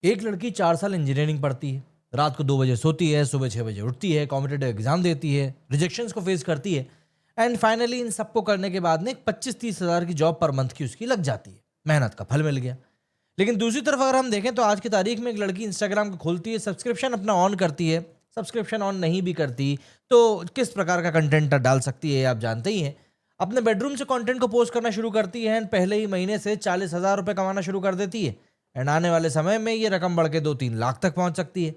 एक लड़की 4 साल इंजीनियरिंग पढ़ती है, रात को 2 बजे सोती है, सुबह 6 बजे उठती है, कॉम्पिटेटिव एग्जाम देती है, रिजेक्शंस को फेस करती है एंड फाइनली इन सबको करने के बाद में एक 25-30 हज़ार की जॉब पर मंथ की उसकी लग जाती है। मेहनत का फल मिल गया। लेकिन दूसरी तरफ अगर हम देखें तो आज की तारीख में एक लड़की इंस्टाग्राम को खोलती है, सब्सक्रिप्शन अपना ऑन करती है, सब्सक्रिप्शन ऑन नहीं भी करती तो किस प्रकार का कंटेंट डाल सकती है आप जानते ही हैं। अपने बेडरूम से कंटेंट को पोस्ट करना शुरू करती है एंड पहले ही महीने से 40,000 रुपये कमाना शुरू कर देती है एंड आने वाले समय में ये रकम बढ़ के 2-3 लाख तक पहुंच सकती है।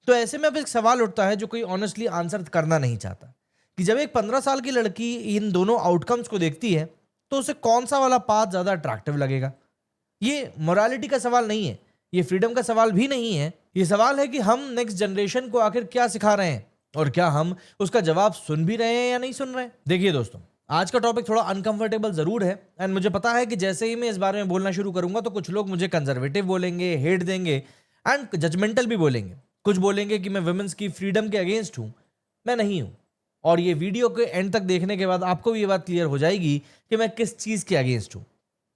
तो ऐसे में अब एक सवाल उठता है जो कोई ऑनेस्टली आंसर करना नहीं चाहता कि जब एक 15 साल की लड़की इन दोनों आउटकम्स को देखती है तो उसे कौन सा वाला पाथ ज़्यादा अट्रैक्टिव लगेगा। ये मोरालिटी का सवाल नहीं है, ये फ्रीडम का सवाल भी नहीं है, ये सवाल है कि हम नेक्स्ट जनरेशन को आखिर क्या सिखा रहे हैं और क्या हम उसका जवाब सुन भी रहे हैं या नहीं सुन रहे हैं। देखिए दोस्तों, आज का टॉपिक थोड़ा अनकंफर्टेबल जरूर है एंड मुझे पता है कि जैसे ही मैं इस बारे में बोलना शुरू करूंगा तो कुछ लोग मुझे कंजर्वेटिव बोलेंगे, हेट देंगे एंड जजमेंटल भी बोलेंगे। कुछ बोलेंगे कि मैं वुमेन्स की फ्रीडम के अगेंस्ट हूं। मैं नहीं हूं और ये वीडियो के एंड तक देखने के बाद आपको भी ये बात क्लियर हो जाएगी कि मैं किस चीज के अगेंस्ट हूं।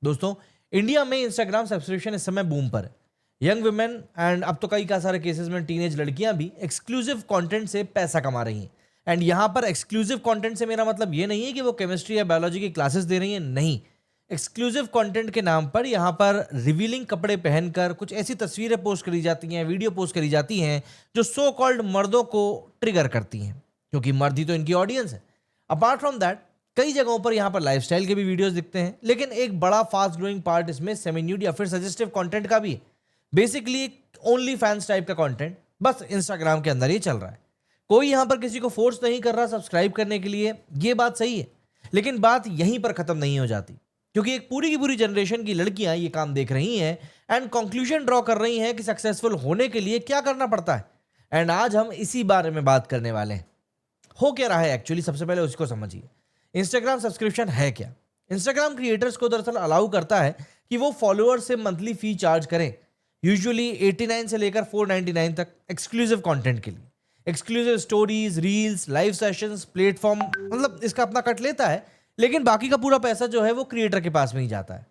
दोस्तों, इंडिया में इंस्टाग्राम सब्सक्रिप्शन इस समय बूम पर है। यंग वुमेन एंड अब तो कई का सारे केसेस में टीनेज लड़कियां भी एक्सक्लूसिव कंटेंट से पैसा कमा रही हैं। एंड यहाँ पर एक्सक्लूसिव कंटेंट से मेरा मतलब ये नहीं है कि वो केमिस्ट्री या बायोलॉजी की क्लासेस दे रही हैं, नहीं। एक्सक्लूसिव कंटेंट के नाम पर यहाँ पर रिवीलिंग कपड़े पहनकर कुछ ऐसी तस्वीरें पोस्ट करी जाती हैं, वीडियो पोस्ट करी जाती हैं जो सो कॉल्ड मर्दों को ट्रिगर करती हैं, क्योंकि मर्द ही तो इनकी ऑडियंस है। अपार्ट फ्रॉम दैट कई जगहों पर यहाँ पर लाइफस्टाइल के भी वीडियोस दिखते हैं, लेकिन एक बड़ा फास्ट ग्रोइंग पार्ट इसमें सेमी न्यूड या फिर सजेस्टिव कंटेंट का भी है। बेसिकली ओनली फैंस टाइप का कंटेंट बस इंस्टाग्राम के अंदर ही चल रहा है। कोई यहाँ पर किसी को फोर्स नहीं कर रहा सब्सक्राइब करने के लिए, ये बात सही है। लेकिन बात यहीं पर खत्म नहीं हो जाती, क्योंकि एक पूरी की पूरी जनरेशन की लड़कियां ये काम देख रही हैं एंड कंक्लूजन ड्रॉ कर रही हैं कि सक्सेसफुल होने के लिए क्या करना पड़ता है। एंड आज हम इसी बारे में बात करने वाले हैं। हो क्या रहा है एक्चुअली, सबसे पहले उसको समझिए। इंस्टाग्राम सब्सक्रिप्शन है क्या? इंस्टाग्राम क्रिएटर्स को दरअसल अलाउ करता है कि वो फॉलोअर्स से मंथली फी चार्ज करें, यूजुअली 89 से लेकर 499 तक, एक्सक्लूसिव कंटेंट के लिए। Exclusive stories, reels, live sessions, platform, मतलब इसका अपना कट लेता है, लेकिन बाकी का पूरा पैसा जो है वो क्रिएटर के पास में ही जाता है।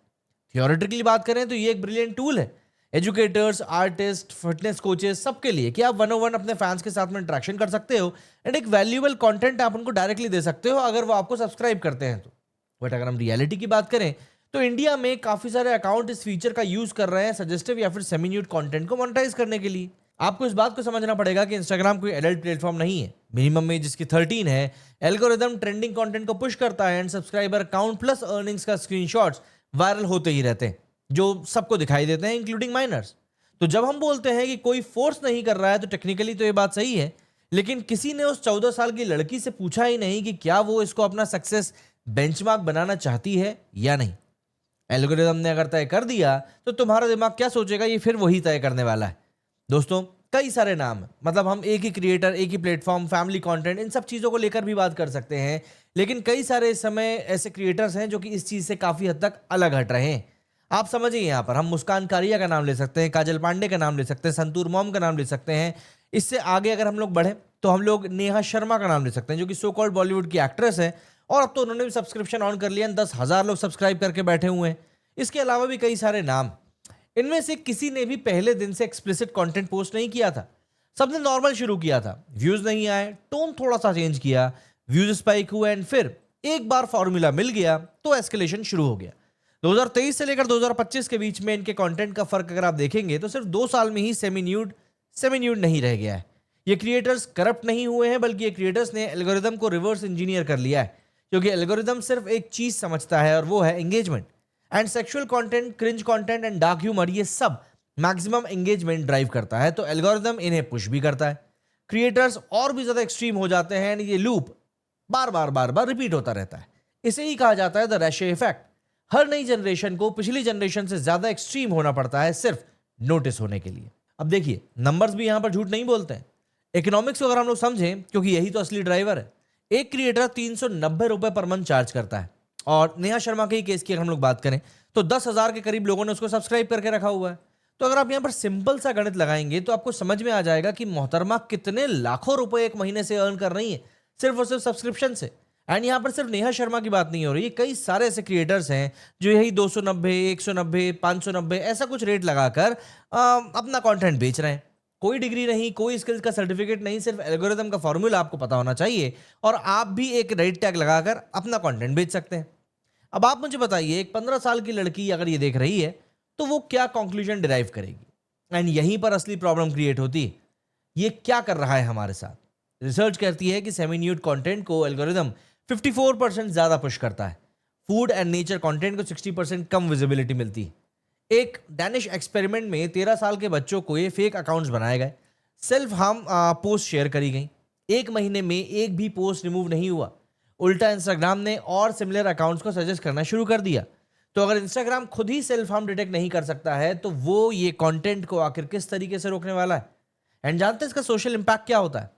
थियोरेटिकली बात करें तो ये एक ब्रिलियंट टूल है एजुकेटर्स, आर्टिस्ट, फिटनेस कोचेस, सबके लिए कि आप 101 अपने फैंस के साथ में इंटरेक्शन कर सकते हो एंड एक वैल्यूएबल कंटेंट आप उनको डायरेक्टली दे सकते हो अगर वो आपको सब्सक्राइब करते हैं तो। बट अगर हम रियलिटी की बात करें तो इंडिया में काफी सारे अकाउंट इस फीचर का यूज कर रहे हैं सजेस्टिव या फिर सेमी न्यूड कंटेंट को मोनेटाइज करने के लिए। आपको इस बात को समझना पड़ेगा कि इंस्टाग्राम कोई एडल्ट प्लेटफॉर्म नहीं है। मिनिमम में जिसकी 13 है, एल्गोरिदम ट्रेंडिंग कंटेंट को पुश करता है and subscriber count plus earnings का स्क्रीनशॉट्स वायरल होते ही रहते हैं जो सबको दिखाई देते हैं, इंक्लूडिंग माइनर्स। तो जब हम बोलते हैं कि कोई फोर्स नहीं कर रहा है तो टेक्निकली तो ये बात सही है, लेकिन किसी ने उस 14 साल की लड़की से पूछा ही नहीं कि क्या वो इसको अपना सक्सेस बेंचमार्क बनाना चाहती है या नहीं। एल्गोरिदम ने अगर तय कर दिया तो तुम्हारा दिमाग क्या सोचेगा, ये फिर वही तय करने वाला है। दोस्तों, कई सारे नाम हैं, मतलब हम एक ही क्रिएटर, एक ही प्लेटफॉर्म, फैमिली कंटेंट, इन सब चीज़ों को लेकर भी बात कर सकते हैं, लेकिन कई सारे इस समय ऐसे क्रिएटर्स हैं जो कि इस चीज़ से काफ़ी हद तक अलग हट रहे हैं। आप समझिए, यहाँ पर हम मुस्कान कारिया का नाम ले सकते हैं, काजल पांडे का नाम ले सकते हैं, संतूर मॉम का नाम ले सकते हैं। इससे आगे अगर हम लोग बढ़ें तो हम लोग नेहा शर्मा का नाम ले सकते हैं जो कि सो कॉल्ड बॉलीवुड की एक्ट्रेस है और अब तो उन्होंने भी सब्सक्रिप्शन ऑन कर लिया, 10,000 लोग सब्सक्राइब करके बैठे हुए हैं। इसके अलावा भी कई सारे नाम। इनमें से किसी ने भी पहले दिन से एक्सप्लिसिट कंटेंट पोस्ट नहीं किया था, सबने नॉर्मल शुरू किया था, व्यूज नहीं आए, टोन थोड़ा सा चेंज किया, व्यूज स्पाइक हुए एंड फिर एक बार फॉर्मूला मिल गया तो एस्केलेशन शुरू हो गया। 2023 से लेकर 2025 के बीच में इनके कंटेंट का फर्क अगर आप देखेंगे तो सिर्फ 2 साल में ही सेमी न्यूड नहीं रह गया है। ये क्रिएटर्स करप्ट नहीं हुए हैं, बल्कि ये क्रिएटर्स ने एल्गोरिदम को रिवर्स इंजीनियर कर लिया है, क्योंकि एल्गोरिदम सिर्फ एक चीज समझता है और वो है engagement. And sexual content, cringe content and dark humour, ये सब मैक्सिमम एंगेजमेंट ड्राइव करता है, तो एल्गोरिदम इन्हें पुश भी करता है। क्रिएटर्स और भी ज्यादा एक्सट्रीम हो जाते हैं एंड ये लूप बार बार रिपीट होता रहता है। इसे ही कहा जाता है द रेशे इफेक्ट। हर नई जनरेशन को पिछली जनरेशन से ज्यादा एक्सट्रीम होना पड़ता है सिर्फ नोटिस होने के लिए। अब देखिए, नंबर्स भी यहां पर झूठ नहीं बोलते हैं। इकोनॉमिक्स को अगर हम लोग समझें, क्योंकि यही तो असली ड्राइवर है, एक क्रिएटर 390 रुपए पर मंथ चार्ज करता है और नेहा शर्मा के ही केस की अगर हम लोग बात करें तो 10,000 के करीब लोगों ने उसको सब्सक्राइब करके रखा हुआ है। तो अगर आप यहाँ पर सिंपल सा गणित लगाएंगे तो आपको समझ में आ जाएगा कि मोहतरमा कितने लाखों रुपए एक महीने से अर्न कर रही है सिर्फ और सिर्फ सब्सक्रिप्शन से। एंड यहाँ पर सिर्फ नेहा शर्मा की बात नहीं हो रही है, कई सारे ऐसे क्रिएटर्स हैं जो यही 290, 190, 590 ऐसा कुछ रेट लगाकर अपना कंटेंट बेच रहे हैं। कोई डिग्री नहीं, कोई स्किल्स का सर्टिफिकेट नहीं, सिर्फ एल्गोरिथम का फॉर्मूला आपको पता होना चाहिए और आप भी एक रेट टैग लगाकर अपना कंटेंट बेच सकते हैं। अब आप मुझे बताइए, एक 15 साल की लड़की अगर ये देख रही है तो वो क्या कंक्लूजन डिराइव करेगी? एंड यहीं पर असली प्रॉब्लम क्रिएट होती है। ये क्या कर रहा है हमारे साथ? रिसर्च कहती है कि सेमी न्यूड कंटेंट को एल्गोरिथम 54% ज्यादा पुश करता है। फूड एंड नेचर कंटेंट को 60% कम विजिबिलिटी मिलती है। एक डैनिश एक्सपेरिमेंट में 13 साल के बच्चों को ये फेक अकाउंट्स बनाए गए, सेल्फ हार्म पोस्ट शेयर करी गई। 1 महीने में एक भी पोस्ट रिमूव नहीं हुआ। उल्टा इंस्टाग्राम ने और सिमिलर अकाउंट्स को सजेस्ट करना शुरू कर दिया। तो अगर इंस्टाग्राम खुद ही सेल्फ हार्म डिटेक्ट नहीं कर सकता है तो वो ये कंटेंट को आखिर किस तरीके से रोकने वाला है? एंड जानते हैं इसका सोशल इंपैक्ट क्या होता है?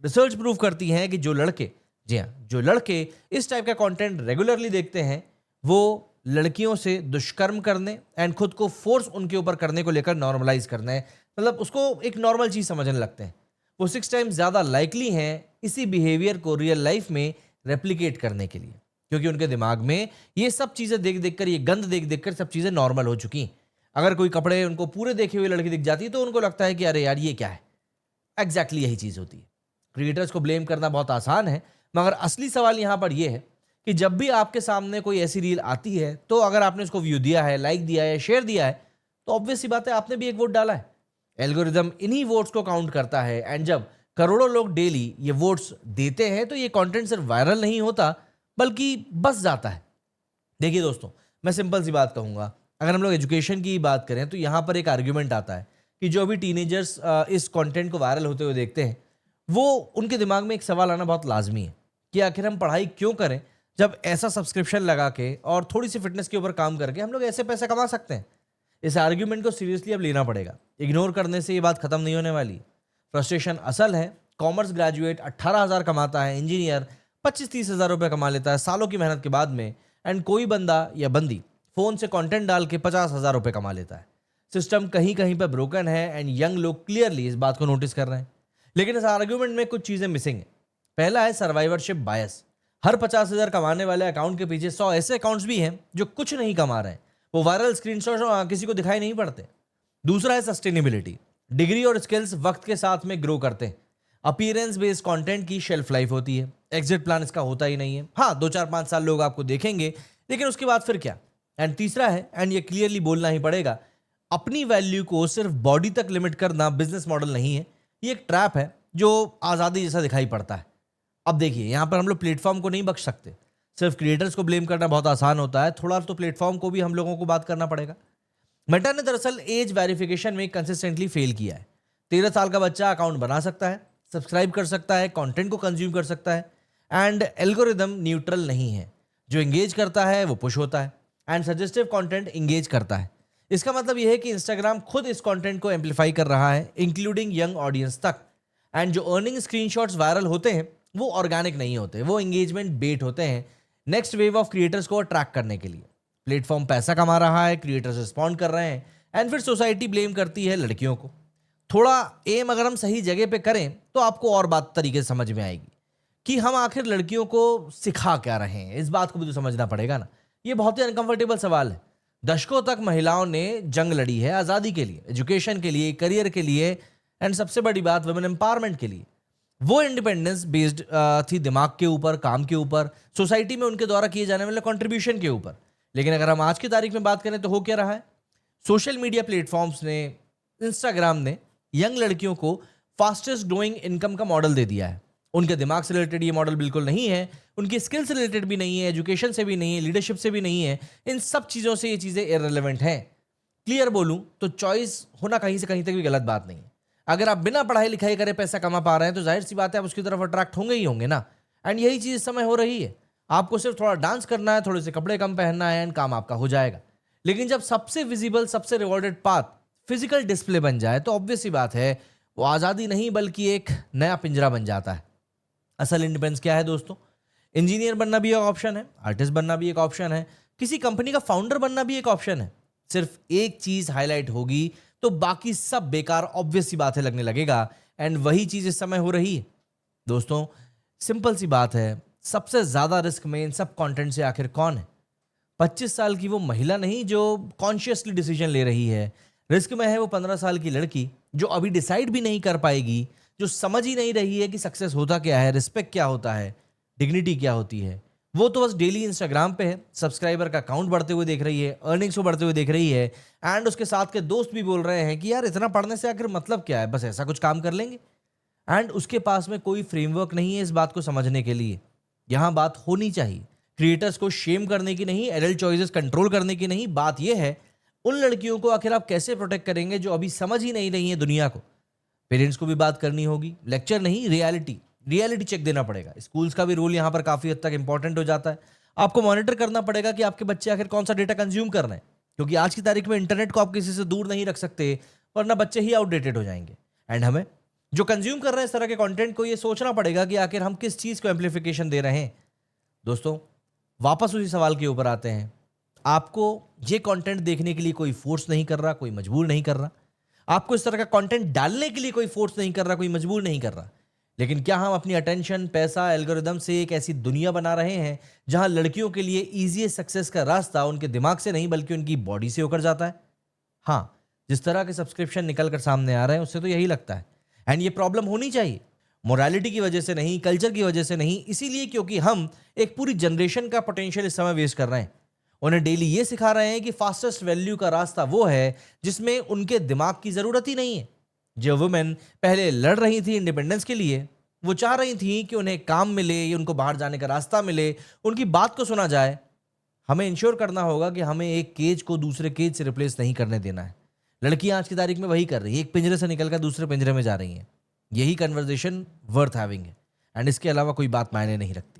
रिसर्च प्रूव करती है कि जो लड़के इस टाइप का कंटेंट रेगुलरली देखते हैं वो लड़कियों से दुष्कर्म करने एंड खुद को फोर्स उनके ऊपर करने को लेकर नॉर्मलाइज करना है, मतलब उसको एक नॉर्मल चीज समझने लगते हैं। वो 6 टाइम्स ज्यादा लाइकली हैं इसी बिहेवियर को रियल लाइफ में रेप्लिकेट करने के लिए, क्योंकि उनके दिमाग में ये सब चीजें देख देख कर, ये गंद देख देख कर सब चीजें नॉर्मल हो चुकी। अगर कोई कपड़े उनको पूरे देखे हुए लड़की दिख जाती है तो उनको लगता है कि अरे यार ये क्या है। एग्जैक्टली यही चीज होती है। क्रिएटर्स को ब्लेम करना बहुत आसान है, मगर असली सवाल यहां पर यह है कि जब भी आपके सामने कोई ऐसी रील आती है तो अगर आपने उसको व्यू दिया है, लाइक दिया है, शेयर दिया है तो ऑब्वियस सी बात है आपने भी एक वोट डाला है। एल्गोरिदम इन्हीं वोट्स को काउंट करता है एंड जब करोड़ों लोग डेली ये वोट्स देते हैं तो ये कंटेंट सिर्फ वायरल नहीं होता बल्कि बस जाता है। देखिए दोस्तों, मैं सिंपल सी बात कहूंगा, अगर हम लोग एजुकेशन की बात करें तो यहाँ पर एक आर्ग्यूमेंट आता है कि जो भी टीनेजर्स इस कंटेंट को वायरल होते हुए देखते हैं वो उनके दिमाग में एक सवाल आना बहुत लाजमी है कि आखिर हम पढ़ाई क्यों करें जब ऐसा सब्सक्रिप्शन लगा के और थोड़ी सी फिटनेस के ऊपर काम करके हम लोग ऐसे पैसे कमा सकते हैं। इस आर्ग्यूमेंट को सीरियसली अब लेना पड़ेगा, इग्नोर करने से ये बात खत्म नहीं होने वाली। फ्रस्ट्रेशन असल है। कॉमर्स ग्रेजुएट 18,000 कमाता है, इंजीनियर 25-30 हज़ार रुपये कमा लेता है सालों की मेहनत के बाद में, एंड कोई बंदा या बंदी फोन से कंटेंट डाल के 50,000 रुपये कमा लेता है। सिस्टम कहीं कहीं पर ब्रोकन है एंड यंग लोग क्लियरली इस बात को नोटिस कर रहे हैं। लेकिन इस आर्ग्यूमेंट में कुछ चीजें मिसिंग है। पहला है सर्वाइवरशिप बायस। हर 50,000 कमाने वाले अकाउंट के पीछे 100 ऐसे अकाउंट्स भी हैं जो कुछ नहीं कमा रहे हैं, वो वायरल स्क्रीनशॉट किसी को दिखाई नहीं पड़ते। दूसरा है सस्टेनेबिलिटी। डिग्री और स्किल्स वक्त के साथ में ग्रो करते हैं। अपीयरेंस बेस्ड कंटेंट की शेल्फ लाइफ होती है, एग्जिट प्लान इसका होता ही नहीं है। हाँ, 2-4-5 साल लोग आपको देखेंगे लेकिन उसके बाद फिर क्या? एंड तीसरा है, एंड ये क्लियरली बोलना ही पड़ेगा, अपनी वैल्यू को सिर्फ बॉडी तक लिमिट करना बिजनेस मॉडल नहीं है, ये एक ट्रैप है जो आज़ादी जैसा दिखाई पड़ता है। अब देखिए, यहाँ पर हम लोग प्लेटफॉर्म को नहीं बख्श सकते। सिर्फ क्रिएटर्स को ब्लेम करना बहुत आसान होता है, थोड़ा तो प्लेटफॉर्म को भी हम लोगों को बात करना पड़ेगा। मेटा ने दरअसल एज वेरिफिकेशन में कंसिस्टेंटली फेल किया है। 13 साल का बच्चा अकाउंट बना सकता है, सब्सक्राइब कर सकता है, कंटेंट को कंज्यूम कर सकता है, एंड एल्गोरिदम न्यूट्रल नहीं है। जो एंगेज करता है वो पुश होता है एंड सजेस्टिव कंटेंट एंगेज करता है। इसका मतलब यह है कि इंस्टाग्राम खुद इस कंटेंट को एम्पलीफाई कर रहा है, इंक्लूडिंग यंग ऑडियंस तक। एंड जो अर्निंग स्क्रीनशॉट्स वायरल होते हैं वो ऑर्गेनिक नहीं होते, वो एंगेजमेंट बेट होते हैं नेक्स्ट वेव ऑफ क्रिएटर्स को अट्रैक्ट करने के लिए। प्लेटफॉर्म पैसा कमा रहा है, क्रिएटर्स रिस्पॉन्ड कर रहे हैं एंड फिर सोसाइटी ब्लेम करती है लड़कियों को। थोड़ा एम अगर हम सही जगह पे करें तो आपको और बात तरीके से समझ में आएगी कि हम आखिर लड़कियों को सिखा क्या रहे हैं। इस बात को भी तो समझना पड़ेगा ना। ये बहुत ही अनकंफर्टेबल सवाल है। दशकों तक महिलाओं ने जंग लड़ी है आज़ादी के लिए, एजुकेशन के लिए, करियर के लिए एंड सबसे बड़ी बात वुमेन एम्पावरमेंट के लिए। वो इंडिपेंडेंस बेस्ड थी दिमाग के ऊपर, काम के ऊपर, सोसाइटी में उनके द्वारा किए जाने वाले कंट्रीब्यूशन के ऊपर। लेकिन अगर हम आज की तारीख में बात करें तो हो क्या रहा है? सोशल मीडिया प्लेटफॉर्म्स ने, इंस्टाग्राम ने यंग लड़कियों को फास्टेस्ट ग्रोइंग इनकम का मॉडल दे दिया है। उनके दिमाग से रिलेटेड ये मॉडल बिल्कुल नहीं है, उनकी स्किल से रिलेटेड भी नहीं है, एजुकेशन से भी नहीं है, लीडरशिप से भी नहीं है। इन सब चीज़ों से ये चीज़ें इररिलेवेंट हैं। क्लियर बोलूं तो चॉइस होना कहीं से कहीं तक भी गलत बात नहीं है। अगर आप बिना पढ़ाई लिखाई करे पैसा कमा पा रहे हैं तो जाहिर सी बात है आप उसकी तरफ अट्रैक्ट होंगे ही होंगे ना। एंड यही चीज़ इस समय हो रही है। आपको सिर्फ थोड़ा डांस करना है, थोड़े से कपड़े कम पहनना है एंड काम आपका हो जाएगा। लेकिन जब सबसे विजिबल, सबसे रिवॉर्डेड पाथ फिजिकल डिस्प्ले बन जाए तो ऑब्वियस सी बात है वो आज़ादी नहीं बल्कि एक नया पिंजरा बन जाता है। असल इंडिपेंडेंस क्या है दोस्तों? इंजीनियर बनना भी एक ऑप्शन है, आर्टिस्ट बनना भी एक ऑप्शन है, किसी कंपनी का फाउंडर बनना भी एक ऑप्शन है। सिर्फ एक चीज़ हाईलाइट होगी तो बाकी सब बेकार ऑब्वियस सी बात है लगने लगेगा। एंड वही चीज़ इस समय हो रही है दोस्तों। सिंपल सी बात है, सबसे ज्यादा रिस्क में इन सब कंटेंट से आखिर कौन है? 25 साल की वो महिला नहीं जो कॉन्शियसली डिसीजन ले रही है। रिस्क में है वो 15 साल की लड़की जो अभी डिसाइड भी नहीं कर पाएगी, जो समझ ही नहीं रही है कि सक्सेस होता क्या है, रिस्पेक्ट क्या होता है, डिग्निटी क्या होती है। वो तो बस डेली इंस्टाग्राम पे है, सब्सक्राइबर का काउंट बढ़ते हुए देख रही है, अर्निंग्स को बढ़ते हुए देख रही है, एंड उसके साथ के दोस्त भी बोल रहे हैं कि यार इतना पढ़ने से आखिर मतलब क्या है, बस ऐसा कुछ काम कर लेंगे। एंड उसके पास में कोई फ्रेमवर्क नहीं है इस बात को समझने के लिए। यहाँ बात होनी चाहिए क्रिएटर्स को शेम करने की नहीं, एडल्ट चॉइसेस कंट्रोल करने की नहीं, बात यह है उन लड़कियों को आखिर आप कैसे प्रोटेक्ट करेंगे जो अभी समझ ही नहीं रही है दुनिया को। पेरेंट्स को भी बात करनी होगी, लेक्चर नहीं, रियलिटी चेक देना पड़ेगा। स्कूल्स का भी रोल यहाँ पर काफी हद तक इंपॉर्टेंट हो जाता है। आपको मॉनिटर करना पड़ेगा कि आपके बच्चे आखिर कौन सा डेटा कंज्यूम कर रहे हैं, क्योंकि आज की तारीख में इंटरनेट को आप किसी से दूर नहीं रख सकते, वरना बच्चे ही आउटडेटेड हो जाएंगे। एंड हमें जो कंज्यूम कर रहे हैं इस तरह के कंटेंट को, ये सोचना पड़ेगा कि आखिर हम किस चीज को एम्प्लीफिकेशन दे रहे हैं। दोस्तों, वापस उसी सवाल के ऊपर आते हैं। आपको ये कंटेंट देखने के लिए कोई फोर्स नहीं कर रहा, कोई मजबूर नहीं कर रहा। आपको इस तरह का कंटेंट डालने के लिए कोई फोर्स नहीं कर रहा, कोई मजबूर नहीं कर रहा। लेकिन क्या हम अपनी अटेंशन, पैसा, एल्गोरिदम से एक ऐसी दुनिया बना रहे हैं जहां लड़कियों के लिए इजीएस्ट सक्सेस का रास्ता उनके दिमाग से नहीं बल्कि उनकी बॉडी से होकर जाता है? हाँ, जिस तरह के सब्सक्रिप्शन निकल कर सामने आ रहे हैं उससे तो यही लगता है। एंड ये प्रॉब्लम होनी चाहिए, मोरालिटी की वजह से नहीं, कल्चर की वजह से नहीं, इसीलिए क्योंकि हम एक पूरी जनरेशन का पोटेंशियल इस समय वेस्ट कर रहे हैं। उन्हें डेली ये सिखा रहे हैं कि फास्टेस्ट वैल्यू का रास्ता वो है जिसमें उनके दिमाग की जरूरत ही नहीं है। जो वुमेन पहले लड़ रही थी इंडिपेंडेंस के लिए, वो चाह रही थी कि उन्हें काम मिले या उनको बाहर जाने का रास्ता मिले, उनकी बात को सुना जाए। हमें इंश्योर करना होगा कि हमें एक केज को दूसरे केज से रिप्लेस नहीं करने देना है। लड़कियां आज की तारीख में वही कर रही है, एक पिंजरे से निकलकर दूसरे पिंजरे में जा रही हैं। यही कन्वर्सेशन वर्थ हैविंग है, एंड इसके अलावा कोई बात मायने नहीं रखती।